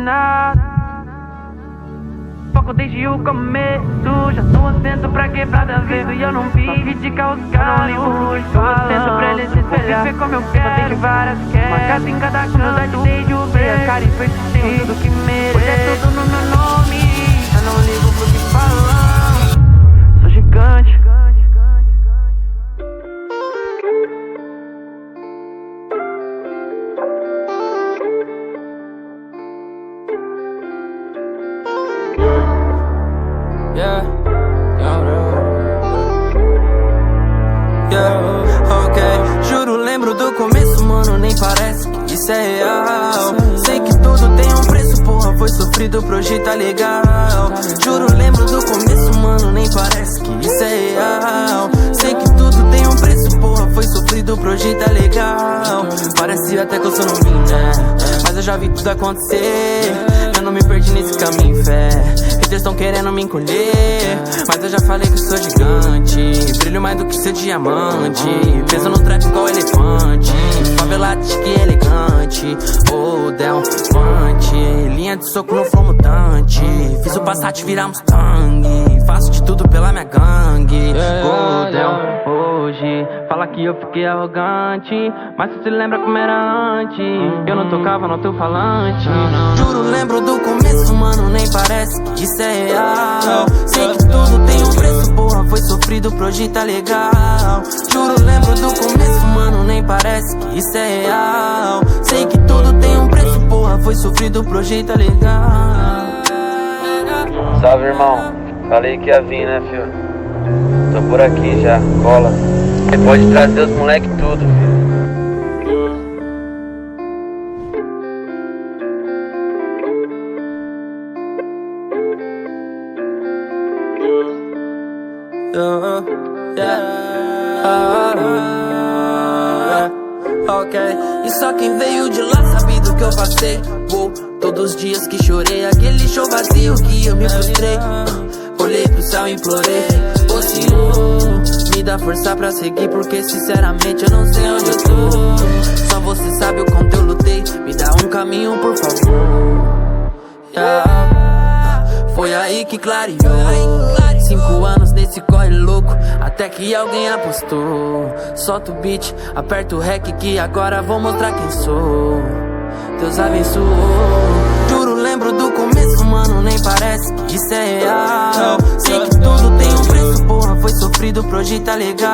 nada. Foco desde o começo, já tô atento pra quebrada vezes. E eu não vive de caos, cara, não ligo hoje. Tô atento pra ele se espelhar, viver como eu quero. Desde várias quedas, uma casa em cada canto. Desde o ver a cara e persistir, tudo que mereço. Hoje é tudo no meu nome, eu não ligo pro que falam. Sou gigante. Yeah, ok. Juro, lembro do começo, mano, nem parece que isso é real. Sei que tudo tem um preço, porra, foi sofrido pra hoje tá legal. Juro, lembro do começo, mano, nem parece que isso é real. Sei que tudo tem um preço, porra, foi sofrido pra hoje tá legal. Parece até que eu sou novinho, né? Mas eu já vi tudo acontecer. Eu não me perdi nesse caminho, fé. Haters tão querendo me encolher, mas eu já falei que eu sou gigante. Brilho mais do que seu diamante. Peso no trap igual elefante. Favelado, chique elegante. Oh, down, fante. Linha de soco no flow mutante. Fiz o Passat virar Mustang. Faço de tudo pela minha gangue. Oh, down, hoje fala que eu fiquei arrogante, mas tu se lembra como era antes. Eu não tocava no teu falante. Juro, lembro do começo, mano, nem parece que isso é real. Sei que tudo tem um preço, porra, foi sofrido pra hoje tá legal. Juro, lembro do começo, mano, nem parece que isso é real. Sei que tudo tem um preço, porra, foi sofrido pra hoje tá legal. Salve, irmão. Falei que ia vir, né, filho? Tô por aqui já, cola. Você pode trazer os moleque tudo, filho. Ok, e só quem veio de lá sabe do que eu passei. Todos os dias que chorei, aquele show vazio que eu me frustrei. Olhei pro céu e implorei, ô Senhor, me dá força pra seguir, porque sinceramente eu não sei onde eu tô. Só você sabe o quanto eu lutei, me dá um caminho por favor. Foi aí que clareou. 5 anos nesse corre louco, até que alguém apostou. Solta o beat, aperta o rec que agora vou mostrar quem sou. Deus abençoou. Juro, lembro do começo, mano, nem parece que isso é real. Sei que tudo tem um preço, porra, foi sofrido pra hoje tá legal.